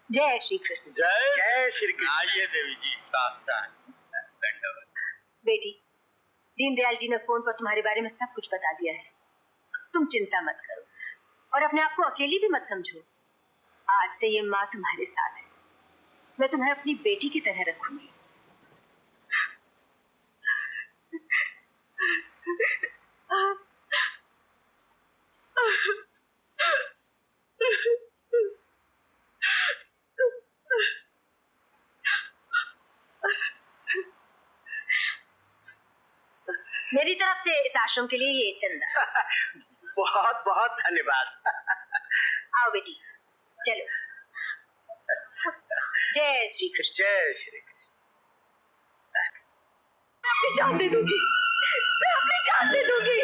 जय श्री कृष्ण। जय जय श्री कृष्ण। आइए देवी जी, साष्टांग दंडवत। बेटी, दीनदयाल जी ने फोन पर तुम्हारे बारे में सब कुछ बता दिया है। तुम चिंता मत करो और अपने आप को अकेली भी मत समझो। आज से ये माँ तुम्हारे साथ है। मैं तुम्हें अपनी बेटी की तरह रखूंगी। मेरी तरफ से इस आश्रम के लिए ये चंदा। बहुत बहुत धन्यवाद। आओ बेटी, चलो। जय श्री कृष्ण। जय श्री कृष्ण। अपनी जान दे दूंगी, मैं अपनी जान दे दूंगी।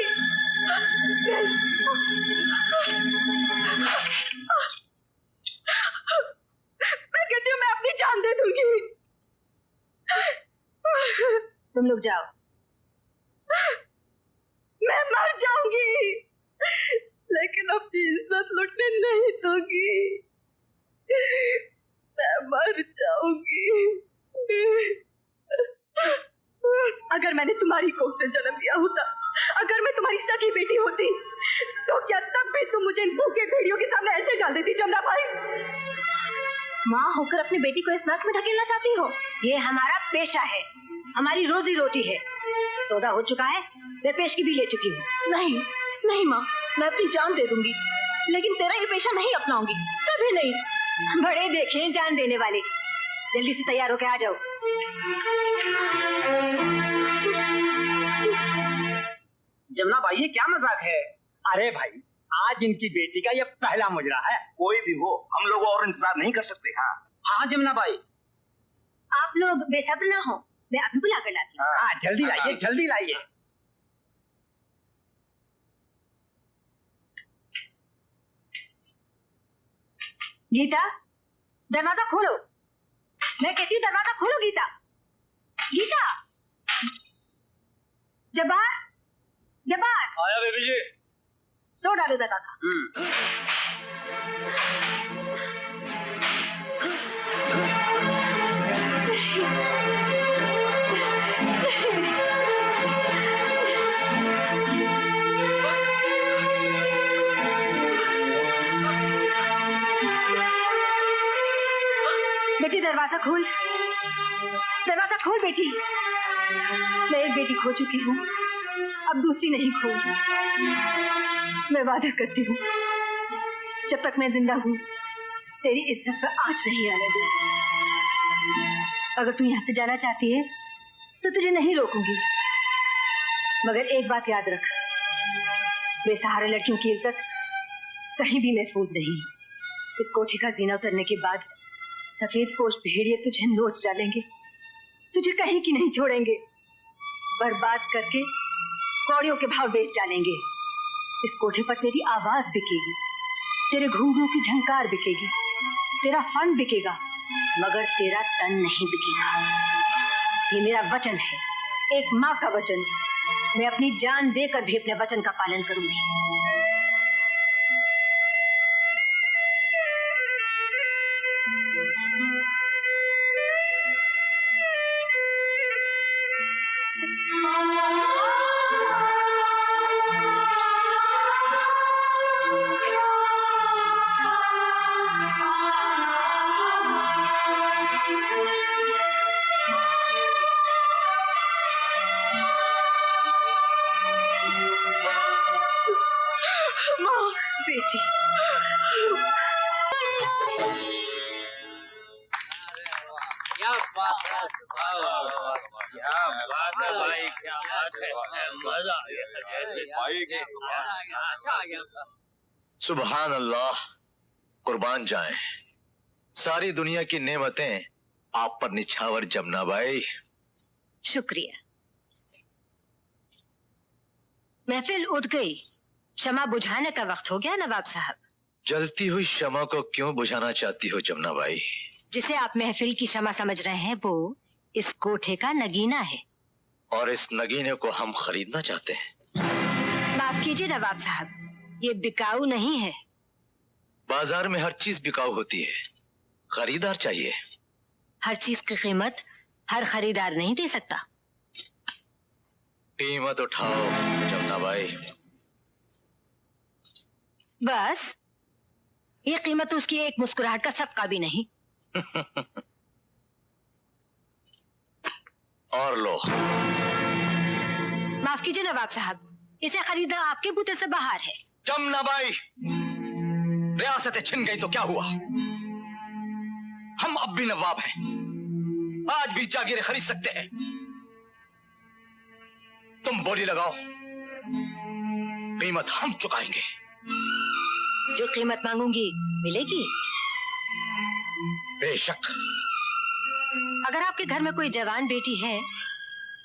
मैं कहती हूँ मैं अपनी जान दे दूंगी। तुम लोग जाओ, मैं मर जाऊंगी लेकिन अपनी इज्जत लुटने नहीं दूंगी। मैं मर जाऊंगी। अगर मैंने तुम्हारी कोख से जन्म लिया होता, अगर मैं तुम्हारी सगी बेटी होती, तो क्या तब भी तुम मुझे इन भूखे भेड़ियों के सामने ऐसे डाल देती जमुना भाई? माँ होकर अपनी बेटी को इस नाक में ढकेलना चाहती हो? ये हमारा पेशा है, हमारी रोजी रोटी है। सौदा हो चुका है, मैं पेशगी भी ले चुकी हूँ। नहीं नहीं माँ, मैं अपनी जान दे दूंगी, लेकिन तेरा ये पेशा नहीं अपनाऊंगी, कभी नहीं। बड़े देखें जान देने वाले। जल्दी से तैयार होके आ जाओ। जमुना भाई, ये क्या मजाक है? अरे भाई, आज इनकी बेटी का ये पहला मुजरा है। कोई भी हो, हम लोग और इंतजार नहीं कर सकते। हाँ हाँ जमुना भाई, आप लोग बेसब्र ना हो, मैं अभी बुला कर लाती हूँ। हाँ जल्दी लाइए, जल्दी लाइए। गीता, दरवाजा खोलो। मैं कहती हूँ दरवाजा खोलो गीता। गीता, जब्बार, जब्बार। आया बेबी जी। तो डालो दरवाजा। बेटी दरवाजा खोल, दरवाजा खोल बेटी। मैं एक बेटी खो चुकी हूँ, अब दूसरी नहीं खोऊंगी। मैं वादा करती हूँ, जब तक मैं जिंदा हूँ तेरी इज्जत पर आंच नहीं आने दूंगी। अगर तू यहाँ से जाना चाहती है तो तुझे नहीं रोकूंगी, मगर एक बात याद रख, बेसहारा लड़कियों की इज्जत कहीं भी महफूज नहीं। इस कोठी का जीना उतरने के बाद सफेद पोश भेड़िए तुझे नोच डालेंगे, तुझे कहीं की नहीं छोड़ेंगे, बर्बाद करके कौड़ियों के भाव बेच डालेंगे। इस कोठे पर तेरी आवाज बिकेगी, तेरे घूंघरू की झंकार बिकेगी, तेरा फन बिकेगा, मगर तेरा तन नहीं बिकेगा। ये मेरा वचन है, एक माँ का वचन। मैं अपनी जान देकर भी अपने वचन का पालन करूंगी। बेटी, क्या बात है, क्या बात है भाई, क्या बात है, मजा आ गया भाई। सुभान अल्लाह, कुर्बान जाएं। सारी दुनिया की नेमतें आप पर निछावर जमुना बाई। शुक्रिया। महफिल उठ गई, शमा बुझाने का वक्त हो गया नवाब साहब। जलती हुई शमा को क्यों बुझाना चाहती हो जमुना बाई? जिसे आप महफिल की शमा समझ रहे हैं वो इस कोठे का नगीना है, और इस नगीने को हम खरीदना चाहते हैं। माफ कीजिए नवाब साहब, ये बिकाऊ नहीं है। बाजार में हर चीज बिकाऊ होती है, खरीदार चाहिए। हर चीज की कीमत हर खरीदार नहीं दे सकता। कीमत उठाओ जमुना बाई। बस ये कीमत उसकी एक मुस्कुराहट का सदका भी नहीं। और लो। माफ कीजिए नवाब साहब, इसे खरीदना आपके बूते से बाहर है। जमुना बाई, रियासतें छिन गई तो क्या हुआ? हम अब भी नवाब हैं, आज भी जागीरें खरीद सकते हैं। तुम बोली लगाओ, कीमत हम चुकाएंगे। जो कीमत मांगूंगी मिलेगी। बेशक। अगर आपके घर में कोई जवान बेटी है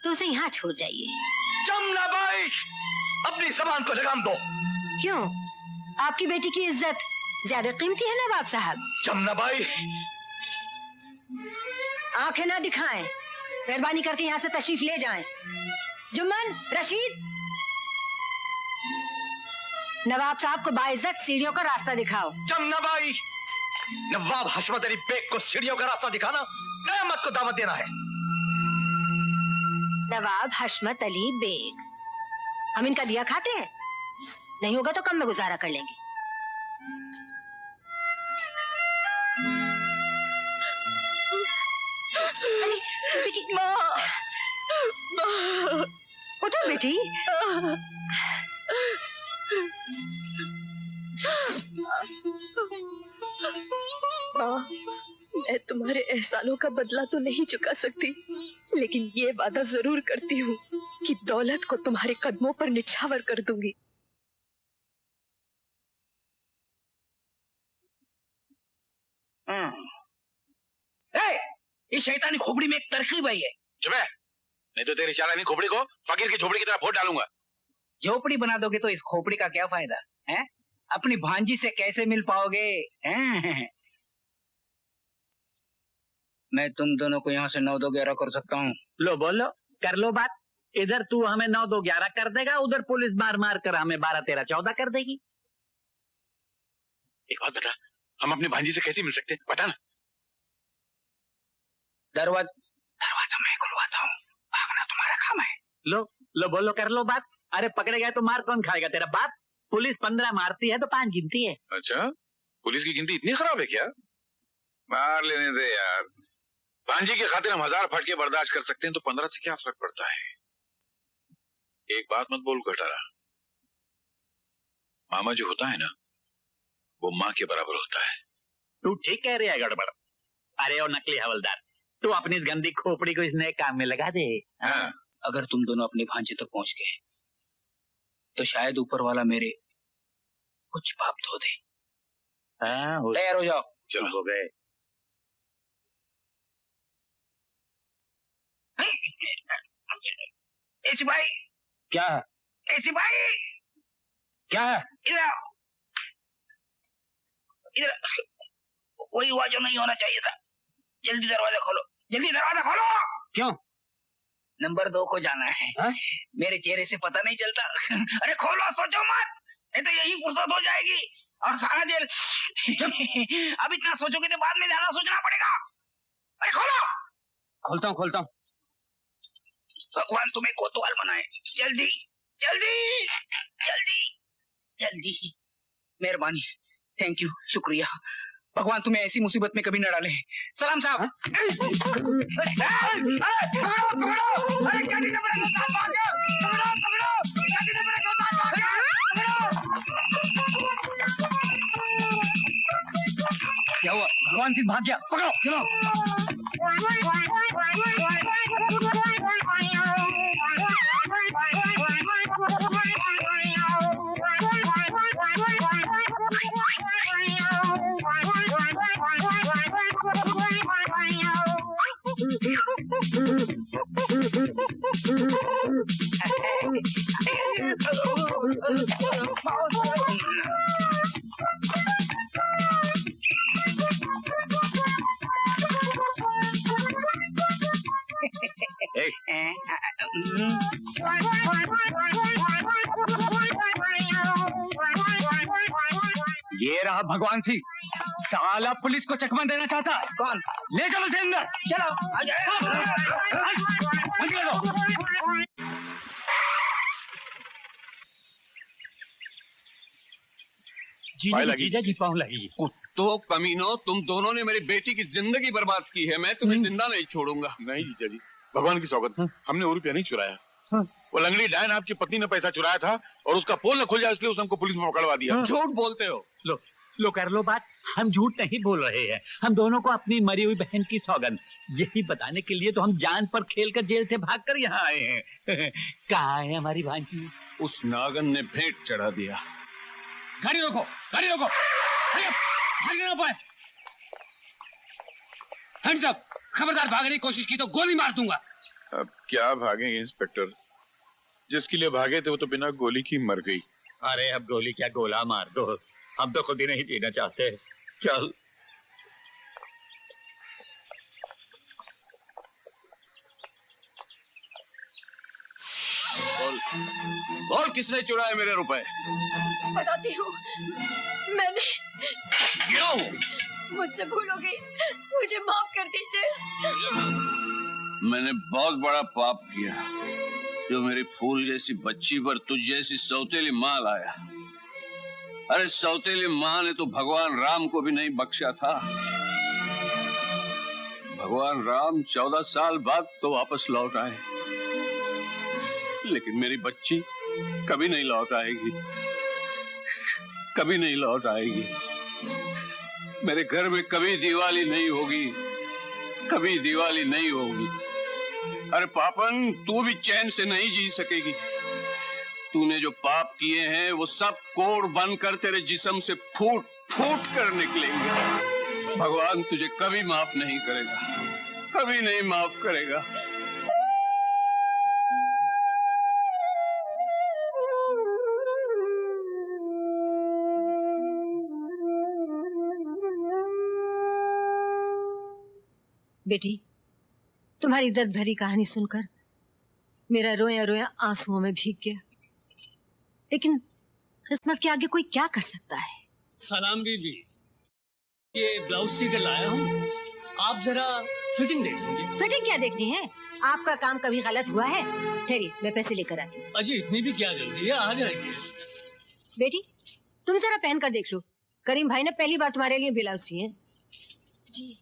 तो उसे यहाँ छोड़ जाइए। जमुना बाई, अपनी जबान को लगाम दो। क्यों? आपकी बेटी की इज्जत ज्यादा कीमती है नवाब साहब। जमुना बाई, आंखें ना दिखाएं, मेहरबानी करके यहाँ से तशरीफ ले जाएं। जुम्मन, रशीद, नवाब साहब को बाइज्जत सीढ़ियों का रास्ता दिखाओ। जमुना बाई, नवाब हशमत अली बेग को सीढ़ियों का रास्ता दिखाना क़यामत को दावत देना है। नवाब हशमत अली बेग, हम इनका दिया खाते हैं? नहीं होगा तो कम में गुजारा कर लेंगे। बेटी, उठो बेटी। माँ, मैं तुम्हारे एहसानों का बदला तो नहीं चुका सकती, लेकिन ये वादा जरूर करती हूँ कि दौलत को तुम्हारे कदमों पर निछावर कर दूंगी। इस शैतानी खोपड़ी में एक तरकीब आई है। चुप है, नहीं तो तेरी शैतानी खोपड़ी को फकीर की झोपड़ी की तरह फोड़ डालूंगा। झोपड़ी बना दोगे तो इस खोपड़ी का क्या फायदा है? अपनी भांजी से कैसे मिल पाओगे? हैं? मैं तुम दोनों को यहाँ से 9-2-11 कर सकता हूँ। लो बोलो, कर लो बात। इधर तू हमें 9-2-11 कर देगा, उधर पुलिस मार मार कर हमें 12-13-14 कर देगी। एक बात बता, हम अपनी भांजी से कैसे मिल सकते हैं? बता ना। दरवाजा मैं खुलवाता हूँ, भागना तुम्हारा काम है। लो बोलो, कर लो बात। अरे पकड़े गए तो मार कौन खाएगा? तेरा बाप। पुलिस 15 मारती है तो 5 गिनती है। अच्छा, पुलिस की गिनती इतनी खराब है क्या? मार लेने दे यार। भांजी की खातिर हम 1000 फटके बर्दाश्त कर सकते हैं, तो 15 से क्या फर्क पड़ता है? एक बात मत बोल गटारा, मामा जो होता है ना, वो माँ के बराबर होता है। तू ठीक कह रही है गड़बड़। अरे और नकली हवलदार, तू अपनी गंदी खोपड़ी को इस नए काम में लगा दे। हाँ। अगर तुम दोनों अपनी भांजे तक पहुंच गए तो शायद ऊपर वाला मेरे कुछ पाप धो दे। तैयार हो जाओ। चलो हो गए। सिपाही, क्या सिपाही, क्या है? इधर आओ, इधर। वही हुआ जो नहीं होना चाहिए था। जल्दी दरवाजा खोलो, जल्दी दरवाजा खोलो। क्यों? नंबर 2 को जाना है। हा? मेरे चेहरे से पता नहीं चलता। अरे खोलो, सोचो मत, नहीं तो यही फुर्सत हो जाएगी और सारा जेल। अब इतना सोचोगे तो बाद में ज्यादा सोचना पड़ेगा। अरे खोलो। खोलता हूँ। भगवान तुम्हें कोतवाल बनाए। जल्दी जल्दी जल्दी जल्दी। मेहरबानी, थैंक यू, शुक्रिया। भगवान तुम्हें ऐसी मुसीबत में कभी न डाले। सलाम साहब। क्या हुआ? भगवान सिंह भाग गया, पकड़ो, चलो। ये रहा भगवान सिंह, साला पुलिस को चकमा देना चाहता है। कौन? ले चलो इसे अंदर। चलो जीजा जी पाँव लगी। तो कमीनो, तुम दोनों ने मेरी बेटी की जिंदगी बर्बाद की है। मैं तुम्हें जिंदा नहीं छोड़ूंगा। नहीं जीजा जी, भगवान की सौगंध, हमने वो रुपया नहीं चुराया। वो लंगड़ी डायन आपकी पत्नी ने पैसा चुराया था और उसका पोल न खुल जाए इसलिए उसने हमको पुलिस में पकड़वा दिया। झूठ बोलते हो। लो कर लो बात। हम झूठ नहीं बोल रहे हैं। हम दोनों को अपनी मरी हुई बहन की सौगंध यही बताने के लिए तो हम जान पर खेलकर जेल से भागकर यहाँ आए हैं। कहाँ है हमारी भांजी? उस नागन ने भेंट चढ़ा दिया। गाड़ी रोको, गाड़ी रोको। भागने ना पाए। Hands up. खबरदार भागने की कोशिश की तो गोली मार दूंगा। अब क्या भागेंगे इंस्पेक्टर, जिसके लिए भागे थे वो तो बिना गोली की मर गई। अरे अब गोली क्या, गोला मार दो। हम तो खुद ही नहीं जीना चाहते। चल। बोल किसने चुराए मेरे रुपए? बताती हूँ, मैंने। क्यों? मुझसे भूल हो गई, मुझे माफ कर दीजिए। मैंने बहुत बड़ा पाप किया जो मेरी फूल जैसी बच्ची पर तुझ जैसी सौतेली माँ लाया। अरे सौतेली माँ ने तो भगवान राम को भी नहीं बख्शा था। भगवान राम 14 साल बाद तो वापस लौट आए, लेकिन मेरी बच्ची कभी नहीं लौट आएगी, कभी नहीं लौट आएगी। मेरे घर में कभी दिवाली नहीं होगी, कभी दिवाली नहीं होगी। अरे पापन, तू भी चैन से नहीं जी सकेगी। तूने जो पाप किए हैं वो सब कोड़ बनकर तेरे जिस्म से फूट फूट कर निकलेंगे। भगवान तुझे कभी माफ नहीं करेगा, कभी नहीं माफ करेगा। बेटी, तुम्हारी दर्द भरी कहानी सुनकर मेरा रोया रोया आंसुओं में भीग गया, लेकिन किस्मत के आगे कोई क्या कर सकता है। सलाम बीबी, ये ब्लाउज सी के लाया हूँ, आप जरा फिटिंग देख लीजिए। फिटिंग क्या देखनी है? आपका काम कभी गलत हुआ है? ठहरिए, मैं पैसे लेकर आती हूँ। अजी इतनी भी क्या जल्दी है, आ जाएगी। बेटी, तुम जरा पहन कर देख लो। करीम भाई ने पहली बार तुम्हारे लिए ब्लाउज सिए। जी।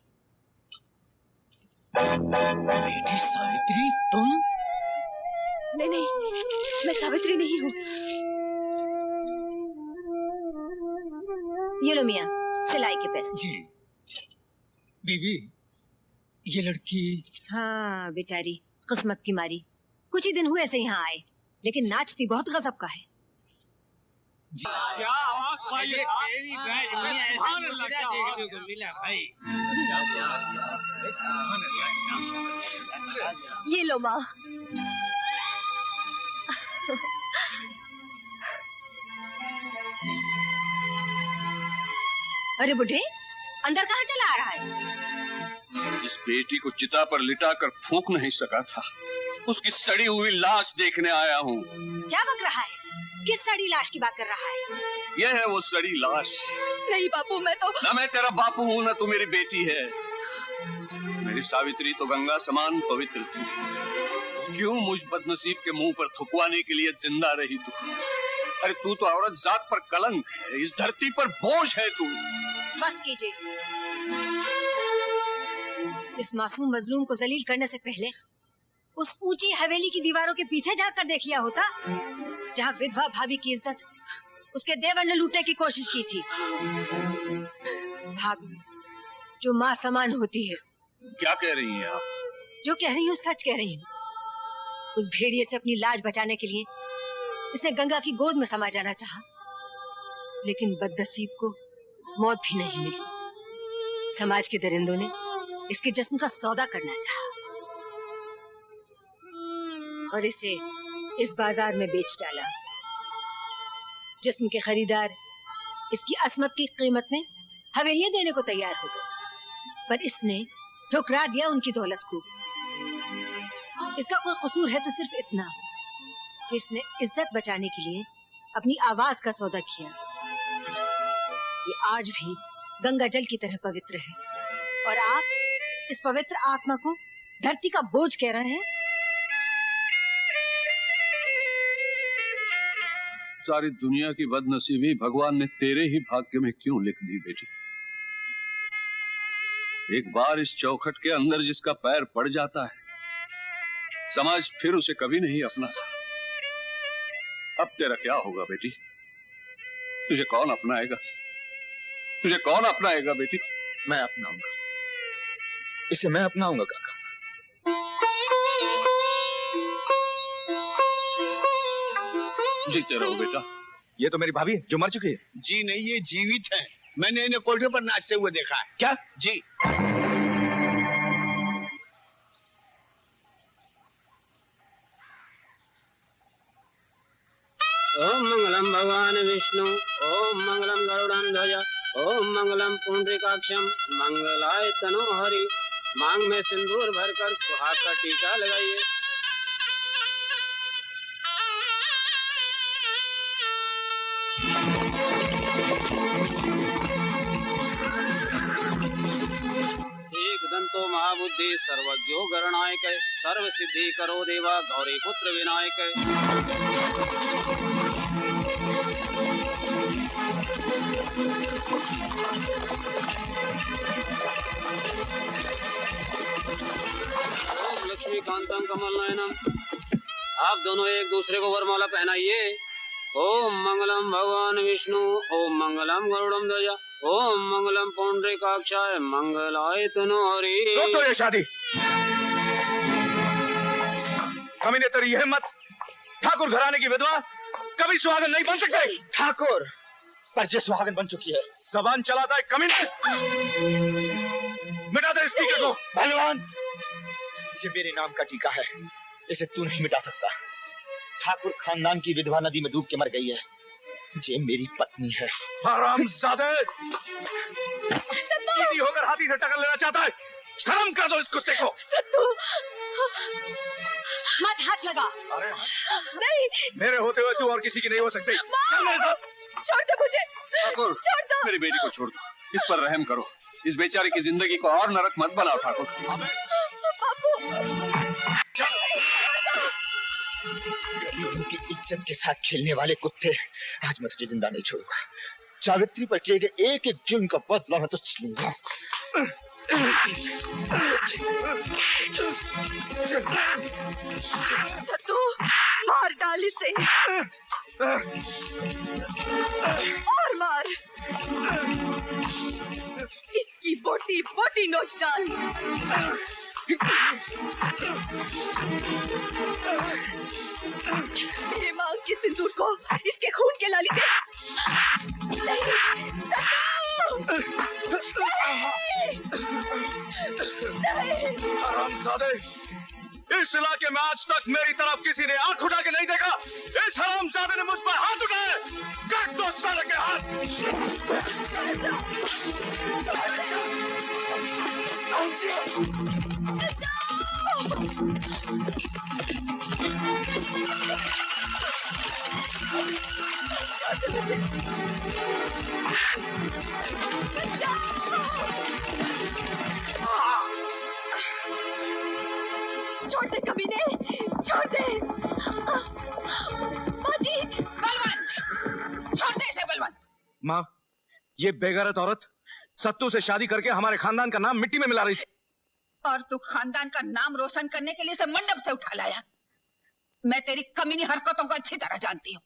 बेटी सावित्री, तुम? नहीं, मैं सावित्री नहीं हूँ। ये लो मियाँ, सिलाई के पैसे। जी। बीबी, ये लड़की? हाँ बेचारी, किस्मत की मारी कुछ ही दिन हुए ऐसे यहाँ आए, लेकिन नाचती बहुत गजब का है। क्या आवाज पाई है? ये लो माँ। अरे बुढ़े, अंदर कहाँ चला आ रहा है? इस बेटी को चिता पर लिटाकर फूंक नहीं सका था, उसकी सड़ी हुई लाश देखने आया हूँ। क्या बक रहा है? किस सड़ी लाश की बात कर रहा है? यह है वो सड़ी लाश। नहीं बापू, मैं तो। ना मैं तेरा बापू हूँ, ना तू मेरी बेटी है। मेरी सावित्री तो गंगा समान पवित्र थी, क्यों मुझ बदनसीब के मुंह पर थुकवाने के लिए जिंदा रही तू? अरे तू तो औरत जात पर कलंक है, इस धरती पर बोझ है तू। बस कीजिए। इस मासूम मजलूम को जलील करने से पहले उस ऊंची हवेली की दीवारों के पीछे जाकर देख लिया होता, जहाँ विधवा भाभी की इज्जत उसके देवर ने लूटने की कोशिश की थी। भाभी जो माँ समान होती है। क्या कह रही हैं आप? जो कह रही हूँ सच कह रही हूँ। उस भेड़िए से अपनी लाज बचाने के लिए इसने गंगा की गोद में समा जाना चाहा, लेकिन बदनसीब को मौत भी नहीं मिली। समाज के दरिंदों ने इसके जिस्म का सौदा करना चाहा और इसे इस बाजार में बेच डाला। जिस्म के खरीदार इसकी असमत की कीमत में हवेलियां देने को तैयार हो गए, पर इसने ठुकरा दिया उनकी दौलत को। इसका कोई कसूर है तो सिर्फ इतना कि इसने इज्जत बचाने के लिए अपनी आवाज का सौदा किया। ये आज भी गंगा जल की तरह पवित्र है और आप इस पवित्र आत्मा को धरती का बोझ कह रहे हैं। सारी दुनिया की बदनसीबी भगवान ने तेरे ही भाग्य में क्यों लिख दी बेटी? एक बार इस चौखट के अंदर जिसका पैर पड़ जाता है, समाज फिर उसे कभी नहीं अपनाता। अब तेरा क्या होगा बेटी? तुझे कौन अपनाएगा? तुझे कौन अपनाएगा बेटी? मैं अपनाऊंगा, इसे मैं अपनाऊंगा काका। जीते रहो बेटा। ये तो मेरी भाभी है जो मर चुकी है। जी नहीं, ये जीवित है। मैंने इन्हें कोठे पर नाचते हुए देखा है। क्या? जी। ओम मंगलम भगवान विष्णु, ओम मंगलम गरुड़ं ध्वज, ओम मंगलम पुंडरीकाक्षम, मंगलाय तनो हरि। मांग में सिंदूर भरकर सुहाग का टीका लगाइए। एकदंतो महाबुद्धि सर्वज्ञो गणनायक, सर्व सिद्धि करो देवा गौरी पुत्र विनायक। ओम लक्ष्मीकांतम कमल नयनम। आप दोनों एक दूसरे को वरमाला पहनाइए। ओम मंगलम भगवान विष्णु, ओम मंगलम गरुड़ं ध्वज, ओम मंगलम पुंडरीकाक्षाय, मंगलाय तनो हरि। रोक दो ये शादी। कमीने तेरी यह हिम्मत, ठाकुर घराने की विधवा कभी सुहागन नहीं बन सकते। ठाकुर पर जे सुहागन बन चुकी है, जबान चलाता है कमीने। मिटा दे स्पीकर को। भगवान, ये मेरे नाम का टीका है, इसे तू नहीं मिटा सकता। ठाकुर खानदान की विधवा नदी में डूब के मर गई है, ये मेरी पत्नी है। हरामजादे, सीधी होकर हाथी से टक्कर लेना चाहता है? खत्म कर दो इस कुत्ते को। सत्तू, मत हाथ लगा। अरे नहीं, मेरे होते हुए तू और किसी की नहीं हो सकती। चल मेरे साथ। छोड़ दो मुझे, ठाकुर, छोड़ दो। मेरी बेटी को छोड़ दो, इस पर रहम करो। इस बेचारे की जिंदगी को और नरक मत बनाओ ठाकुर। बापू, गरीबों की इज्जत के साथ खेलने वाले कुत्ते, आज मैं तुझे जिंदा नहीं छोड़ूंगा। सावित्री पर किए गए एक एक जुल्म का बदला मैं तुझसे लूंगा। सत्तू, मार डाल इसे, और मार। इसकी बोटी बोटी नोच डाल। मेरे मांग के सिंदूर को इसके खून के लाली से नहीं, हरामजादे, इस इलाके में आज तक मेरी तरफ किसी ने आंख उठा के नहीं देखा। इस हरामजादे ने मुझ पर हाथ उठाए। काट दो साले के हाथ। छोड़ दे कमीने, छोड़ दे। बाजी, बलवंत, छोड़ दे इसे बलवंत। माँ, ये बेगैरत औरत सत्तू से शादी करके हमारे खानदान का नाम मिट्टी में मिला रही थी। और तू खानदान का नाम रोशन करने के लिए इसे मंडप से उठा लाया। मैं तेरी कमीनी हरकतों को अच्छी तरह जानती हूँ।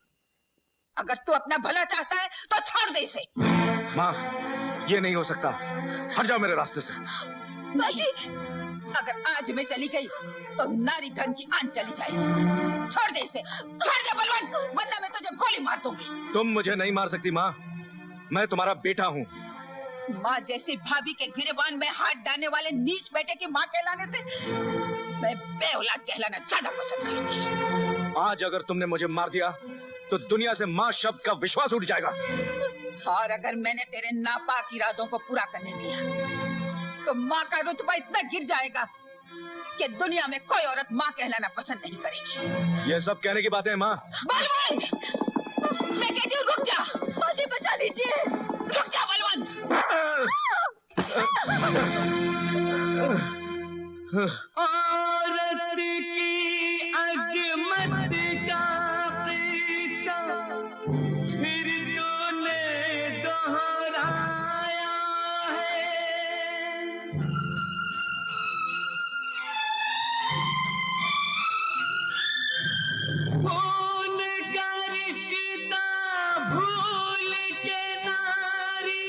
अगर तू अपना भला चाहता है तो छोड़ दे इसे। माँ, ये नहीं हो सकता। हट जाओ मेरे रास्ते से। बाजी, अगर आज मैं चली गई तो नारी धन की आन चली जाएगी। छोड़ दे इसे, छोड़ दे बलवंत, वरना मैं तुझे गोली मार दूंगी। तुम मुझे नहीं मार सकती माँ, मैं तुम्हारा बेटा हूँ। माँ जैसी भाभी के गिरेबान में हाथ डालने वाले नीच बेटे की माँ कहलाने से मैं बेऔलाद कहलाना ज्यादा पसंद करूंगी। आज अगर तुमने मुझे मार दिया तो दुनिया से माँ शब्द का विश्वास उठ जाएगा। और अगर मैंने तेरे नापाक इरादों को पूरा करने दिया तो माँ का रुतबा इतना गिर जाएगा कि दुनिया में कोई औरत माँ कहलाना पसंद नहीं करेगी। ये सब कहने की बातें हैं माँ। बलवंत, मैं कहती हूँ रुक जा। मुझे बचा लीजिए। रुक जा बलवंत। औरत की अजमत का शीशा फिर तूने दोहराया है। खून का रिश्ता भूल के नारी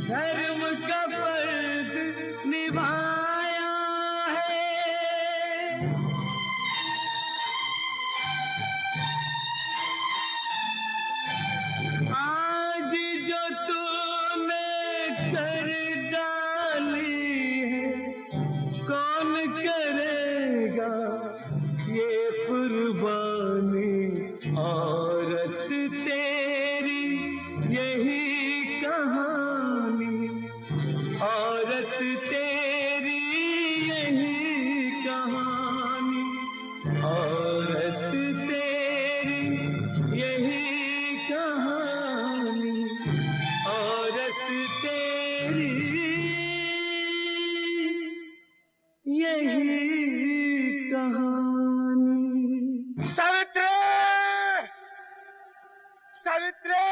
धर्म का फर्ज निभाया है। आज जो तूने कर डाली है कौन करेगा ये कुर्बानी। औरत तेरी यही कहानी, औरत तेरी यही कहानी, औरत तेरी यही कहानी, औरत तेरी यही कहानी। सावित्री, सावित्री,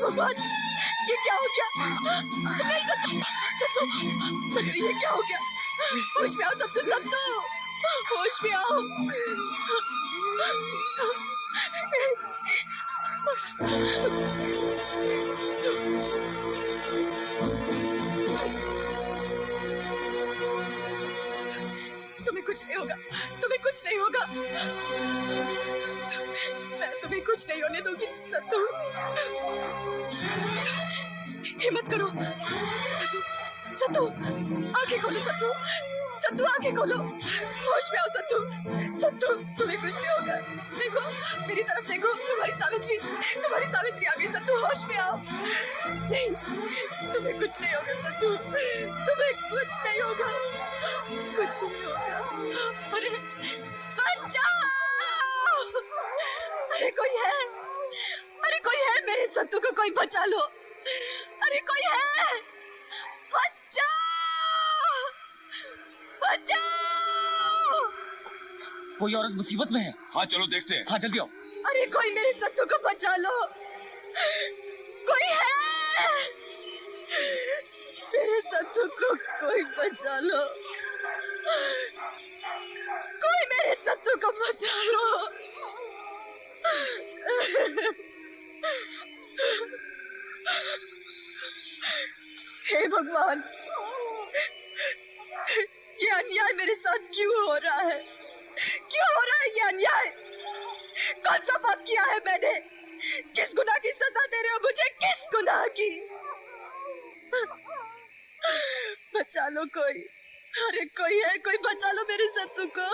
भगवान, ये क्या हो गया? नहीं सत्तू, सत्तू, सत्तू, ये क्या हो गया? होश में आओ सत्तू, सत्तू, होश में आओ। तुम्हें कुछ नहीं होगा, तुम्हें कुछ नहीं होगा। मैं तुम्हें कुछ नहीं होने दूंगी सत्तू। हिम्मत करो सत्तू, सत्तू, आंखें खोलो सत्तू, सत्तू आंखें खोलो, होश में आओ सत्तू, सत्तू, तुम्हें कुछ नहीं होगा। देखो मेरी तरफ देखो, तुम्हारी सावित्री आ गई सत्तू, होश में आओ। नहीं, तुम्हें कुछ नहीं होगा सत्तू, तुम्हें कुछ नहीं होगा, कुछ नहीं होगा। अरे बचाओ! अरे कोई है, अरे कोई है, मेरे सत्तू को कोई बचा लो। अरे कोई है, बचाओ, बचाओ! कोई औरत मुसीबत में है। हाँ चलो देखते हैं। हाँ जल्दी आओ। अरे कोई मेरे सत्तू को बचा लो, कोई है, मेरे सत्तू को कोई बचा लो, कोई मेरे सत्तू को बचा लो। हे भगवान, ये अन्याय मेरे साथ क्यों हो रहा है? क्यों हो रहा है ये अन्याय? कौन सा पाप किया है मैंने? किस गुनाह की सजा दे रहे हो मुझे? किस गुनाह की? बचा लो कोई, अरे कोई है, कोई बचा लो मेरे सत्तू को।